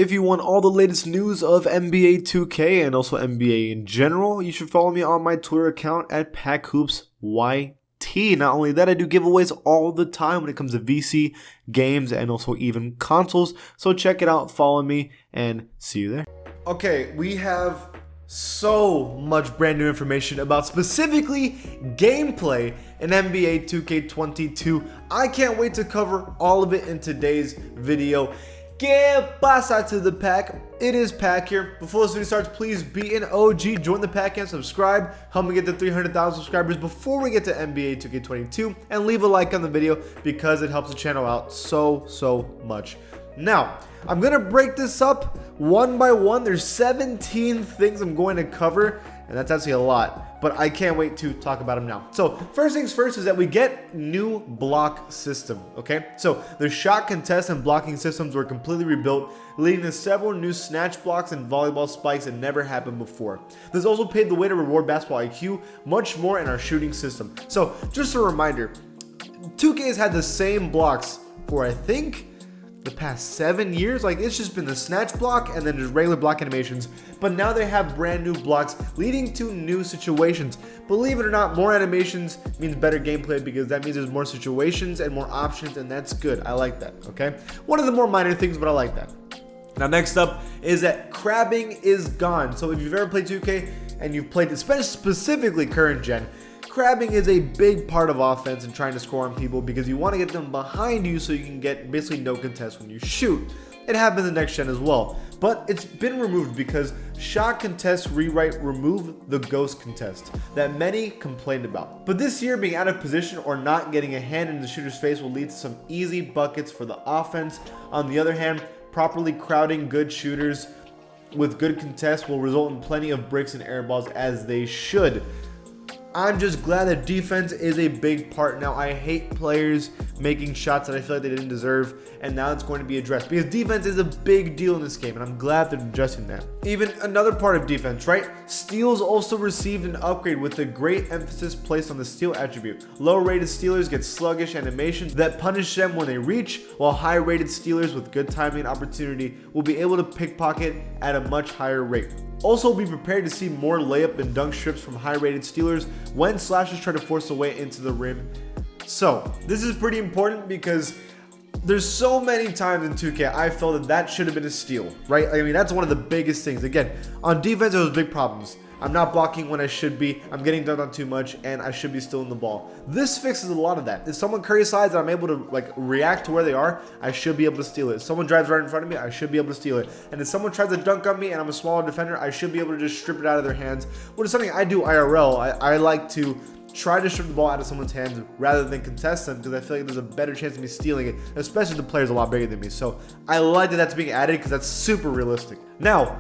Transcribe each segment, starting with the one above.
If you want all the latest news of NBA 2K and also NBA in general, you should follow me on my Twitter account at PackHoopsYT. Not only that, I do giveaways all the time when it comes to VC, games, and also even consoles. So check it out, follow me, and see you there. Okay, we have so much brand new information about specifically gameplay in NBA 2K22. I can't wait to cover all of it in today's video. ¿Qué pasa to the pack? It is Pack here. Before this video starts, please be an OG, join the pack and subscribe. Help me get to 300,000 subscribers before we get to NBA 2K22, and leave a like on the video because it helps the channel out so much. Now, I'm gonna break this up one by one. There's 17 things I'm going to cover, and that's actually a lot, but I can't wait to talk about them now. So first things first is that we get new block system, okay? So the shot contest and blocking systems were completely rebuilt, leading to several new snatch blocks and volleyball spikes that never happened before. This also paved the way to reward basketball IQ much more in our shooting system. So just a reminder, 2K has had the same blocks for, I think, the past 7 years. Like, it's just been the snatch block and then just regular block animations, but now they have brand new blocks leading to new situations. Believe it or not, more animations means better gameplay because that means there's more situations and more options, and that's good. I like that, okay? One of the more minor things, but I like that. Now next up is that crabbing is gone. So if you've ever played 2K and you've played especially specifically current gen, crabbing is a big part of offense and trying to score on people because you want to get them behind you so you can get basically no contest when you shoot. It happens in next gen as well, but it's been removed because shot contest rewrite removed the ghost contest that many complained about. But this year, being out of position or not getting a hand in the shooter's face will lead to some easy buckets for the offense. On the other hand, properly crowding good shooters with good contests will result in plenty of bricks and air balls, as they should. I'm just glad that defense is a big part now. I hate players making shots that I feel like they didn't deserve, and now it's going to be addressed because defense is a big deal in this game, and I'm glad they're addressing that. Even another part of defense, right? Steals also received an upgrade with a great emphasis placed on the steal attribute. Low-rated stealers get sluggish animations that punish them when they reach, while high-rated stealers with good timing and opportunity will be able to pickpocket at a much higher rate. Also, be prepared to see more layup and dunk strips from high-rated stealers when slashers try to force a way into the rim. So, this is pretty important because there's so many times in 2K I felt that should have been a steal, right? I mean, that's one of the biggest things. Again, on defense, there was big problems. I'm not blocking when I should be, I'm getting dunked on too much, and I should be stealing the ball. This fixes a lot of that. If someone curry sides and I'm able to react to where they are, I should be able to steal it. If someone drives right in front of me, I should be able to steal it. And if someone tries to dunk on me and I'm a smaller defender, I should be able to just strip it out of their hands, which is something I do IRL. I like to try to strip the ball out of someone's hands rather than contest them because I feel like there's a better chance of me stealing it, especially if the player's a lot bigger than me. So I like that that's being added because that's super realistic. Now,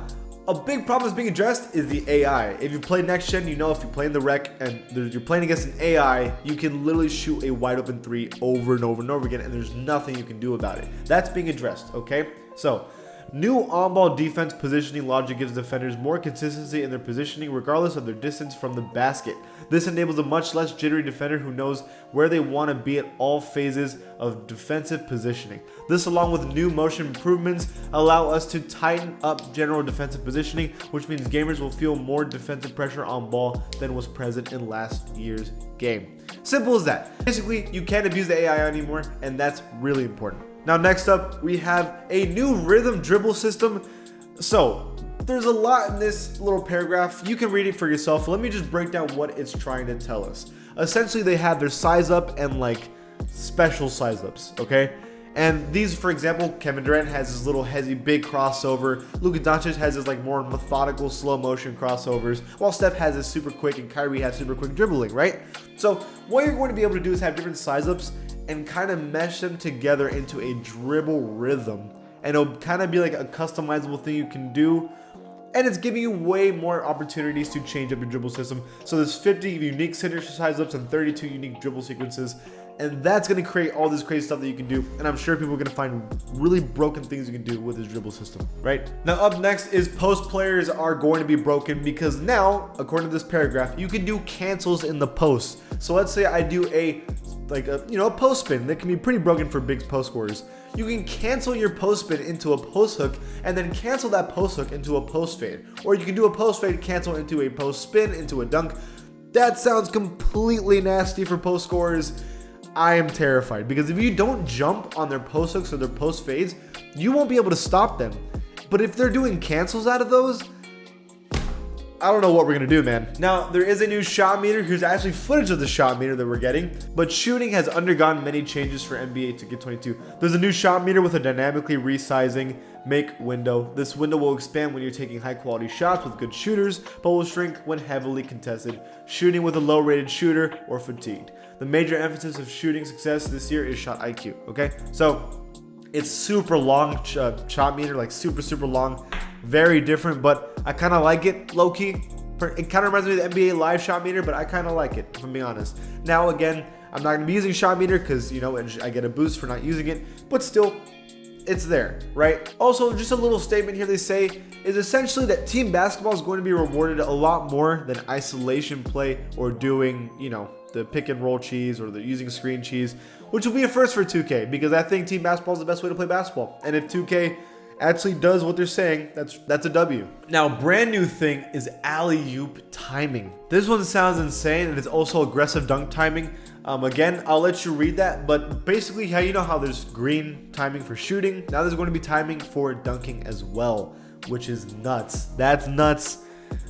a big problem that's being addressed is the AI. If you play next gen, you know if you play in the rec and you're playing against an AI, you can literally shoot a wide open three over and over and over again, and there's nothing you can do about it. That's being addressed, okay? So, new on-ball defense positioning logic gives defenders more consistency in their positioning regardless of their distance from the basket. This enables a much less jittery defender who knows where they want to be at all phases of defensive positioning. This, along with new motion improvements, allow us to tighten up general defensive positioning, which means gamers will feel more defensive pressure on ball than was present in last year's game. Simple as that. Basically, you can't abuse the AI anymore, and that's really important. Now next up, we have a new rhythm dribble system. So there's a lot in this little paragraph. You can read it for yourself. Let me just break down what it's trying to tell us. Essentially, they have their size up and special size ups, okay? And these, for example, Kevin Durant has his little heavy big crossover. Luka Doncic has his more methodical slow motion crossovers, while Steph has his super quick and Kyrie has super quick dribbling, right? So what you're going to be able to do is have different size ups and kind of mesh them together into a dribble rhythm, and it'll kind of be like a customizable thing you can do, and it's giving you way more opportunities to change up your dribble system. So there's 50 unique signature size ups and 32 unique dribble sequences, and that's going to create all this crazy stuff that you can do, and I'm sure people are going to find really broken things you can do with this dribble system, right? Now up next is post players are going to be broken because now, according to this paragraph, you can do cancels in the post. So let's say I do a post spin that can be pretty broken for big post scorers. you can cancel your post spin into a post hook and then cancel that post hook into a post fade. Or you can do a post fade, cancel into a post spin, into a dunk. That sounds completely nasty for post scorers. I am terrified because if you don't jump on their post hooks or their post fades, you won't be able to stop them. But if they're doing cancels out of those, I don't know what we're going to do, man. Now, there is a new shot meter. Here's actually footage of the shot meter that we're getting. But shooting has undergone many changes for NBA 2K22. There's a new shot meter with a dynamically resizing make window. This window will expand when you're taking high quality shots with good shooters, but will shrink when heavily contested, shooting with a low rated shooter, or fatigued. The major emphasis of shooting success this year is shot IQ, okay? So, it's super long shot meter, like super long. Very different, but I kind of like it, low-key. It kind of reminds me of the NBA Live shot meter, but I kind of like it, if I'm being honest. Now, again, I'm not going to be using shot meter because, you know, I get a boost for not using it, but still, it's there, right? Also, just a little statement here they say is essentially that team basketball is going to be rewarded a lot more than isolation play or doing, you know, the pick and roll cheese or the using screen cheese, which will be a first for 2K because I think team basketball is the best way to play basketball. And if 2K actually does what they're saying, that's a W. Now, brand new thing is alley-oop timing. This one sounds insane, and it's also aggressive dunk timing. Again, I'll let you read that, but basically, you know how there's green timing for shooting, now there's going to be timing for dunking as well, which is nuts. That's nuts.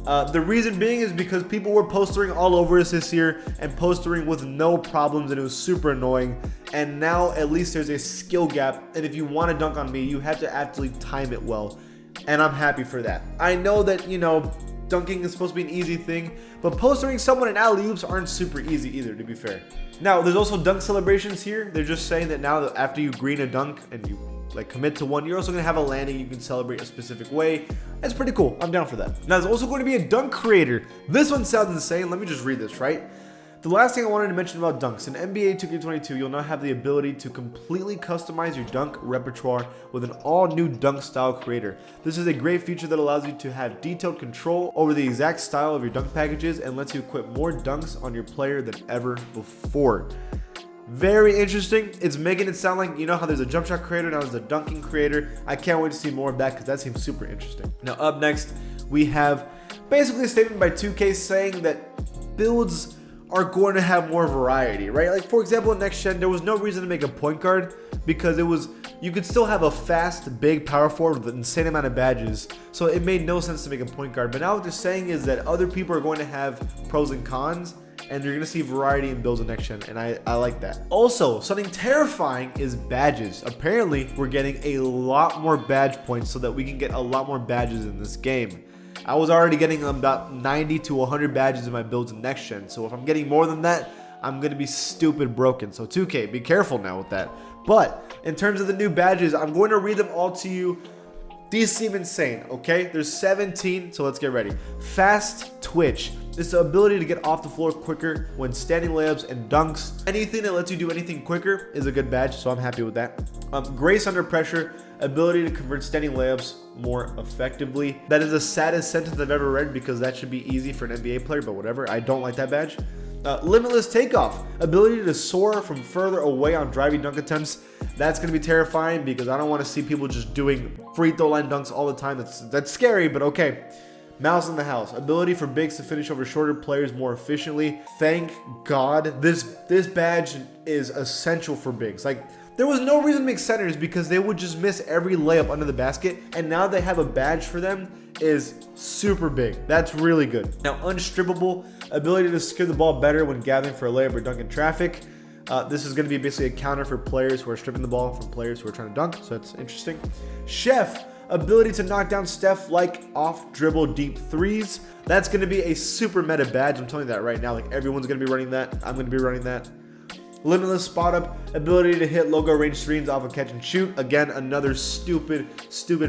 The reason being is because people were postering all over us this year and postering with no problems, and it was super annoying. And now at least there's a skill gap, and if you want to dunk on me, you have to actually time it well, and I'm happy for that. I know that, you know, dunking is supposed to be an easy thing, but postering someone in alley-oops aren't super easy either, to be fair. Now, there's also dunk celebrations here. They're just saying that now that after you green a dunk and you like commit to one, you're also gonna have a landing you can celebrate a specific way. That's pretty cool. I'm down for that. Now, there's also going to be a dunk creator. This one sounds insane. Let me just read this, right? The last thing I wanted to mention about dunks, in NBA 2K22, you'll now have the ability to completely customize your dunk repertoire with an all-new dunk style creator. This is a great feature that allows you to have detailed control over the exact style of your dunk packages and lets you equip more dunks on your player than ever before. Very interesting. It's making it sound like, you know how there's a jump shot creator, now there's a dunking creator. I can't wait to see more of that because that seems super interesting. Now, up next, we have basically a statement by 2K saying that builds are going to have more variety, right? Like, for example, in next gen, there was no reason to make a point guard because you could still have a fast, big power forward with an insane amount of badges. So it made no sense to make a point guard. But now what they're saying is that other people are going to have pros and cons, and you're going to see variety in builds in next gen, and I like that. Also, something terrifying is badges. Apparently, we're getting a lot more badge points so that we can get a lot more badges in this game. I was already getting about 90 to 100 badges in my builds in next gen, so if I'm getting more than that, I'm going to be stupid broken. So 2K, be careful now with that. But in terms of the new badges, I'm going to read them all to you. These seem insane, okay? There's 17, so let's get ready. Fast twitch. It's the ability to get off the floor quicker when standing layups and dunks. Anything that lets you do anything quicker is a good badge, so I'm happy with that. Grace under pressure. Ability to convert standing layups more effectively. That is the saddest sentence I've ever read because that should be easy for an NBA player, but whatever. I don't like that badge. Limitless takeoff. Ability to soar from further away on driving dunk attempts. That's going to be terrifying because I don't want to see people just doing free throw line dunks all the time. That's scary, but okay. Mouse in the house. Ability for bigs to finish over shorter players more efficiently. Thank God. This badge is essential for bigs. Like, there was no reason to make centers because they would just miss every layup under the basket, and now they have a badge for them is super big. That's really good. Now, unstrippable. Ability to secure the ball better when gathering for a layup or dunk in traffic. This is going to be basically a counter for players who are stripping the ball from players who are trying to dunk, so that's interesting. Chef. Ability to knock down Steph-like off-dribble deep threes. That's going to be a super meta badge. I'm telling you that right now. Like, everyone's going to be running that. I'm going to be running that. Limitless spot up. Ability to hit logo range screens off a catch and shoot. Again, another stupid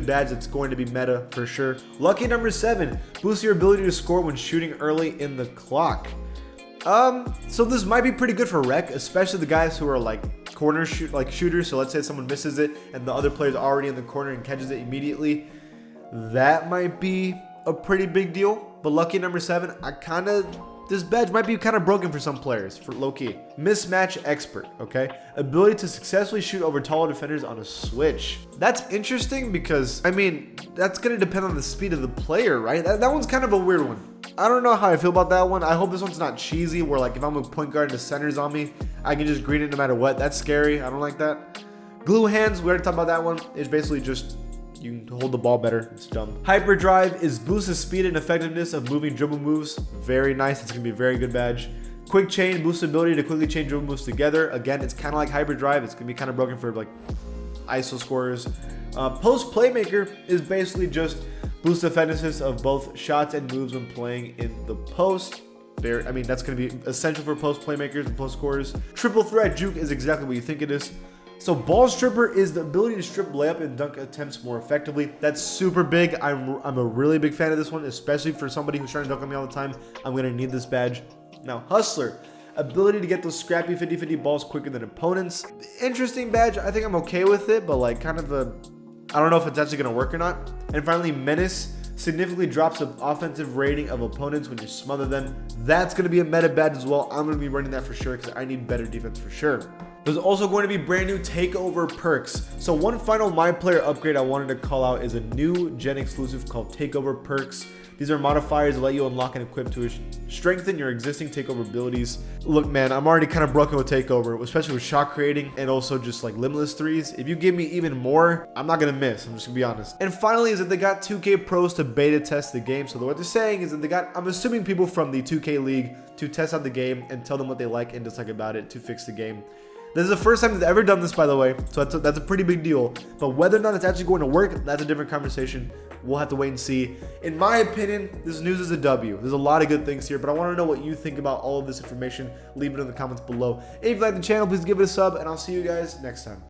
badge that's going to be meta for sure. Lucky number 7. Boost your ability to score when shooting early in the clock. So this might be pretty good for rec, especially the guys who are like corner shooters. So let's say someone misses it and the other player's already in the corner and catches it immediately. That might be a pretty big deal. But lucky number 7, I kind of this badge might be kind of broken for some players, for low-key. Mismatch expert, okay? Ability to successfully shoot over taller defenders on a switch. That's interesting because, I mean, that's going to depend on the speed of the player, right? That one's kind of a weird one. I don't know how I feel about that one. I hope this one's not cheesy, where like if I'm a point guard and the center's on me, I can just green it no matter what. That's scary. I don't like that. Glue hands, we already talked about that one. It's basically just you can hold the ball better. It's dumb. Hyperdrive is boost the speed and effectiveness of moving dribble moves. Very nice. It's gonna be a very good badge. Quick chain, boost the ability to quickly chain dribble moves together. Again, it's kind of like hyperdrive. It's gonna be kind of broken for like ISO scorers. Post playmaker is basically just boost the effectiveness of both shots and moves when playing in the post. I mean, that's going to be essential for post playmakers and post scorers. Triple threat juke is exactly what you think it is. So ball stripper is the ability to strip layup and dunk attempts more effectively. That's super big. I'm a really big fan of this one, especially for somebody who's trying to dunk on me all the time. I'm going to need this badge. Now, hustler. Ability to get those scrappy 50-50 balls quicker than opponents. Interesting badge. I think I'm okay with it, but like kind of I don't know if it's actually going to work or not. And finally, menace. Significantly drops the offensive rating of opponents when you smother them. That's going to be a meta badge as well. I'm going to be running that for sure because I need better defense for sure. There's also going to be brand new takeover perks. So one final my player upgrade I wanted to call out is a new gen exclusive called Takeover Perks. These are modifiers that let you unlock and equip to strengthen your existing takeover abilities. Look, man, I'm already kind of broken with takeover, especially with shot creating and also just like limitless threes. If you give me even more, I'm not gonna miss. I'm just gonna be honest. And finally is that they got 2K pros to beta test the game. So what they're saying is that they got, I'm assuming, people from the 2K league to test out the game and tell them what they like and dislike about it to fix the game. This is the first time they've ever done this, by the way, so that's a pretty big deal. But whether or not it's actually going to work, that's a different conversation. We'll have to wait and see. In my opinion, this news is a W. There's a lot of good things here, but I want to know what you think about all of this information. Leave it in the comments below. If you like the channel, please give it a sub, and I'll see you guys next time.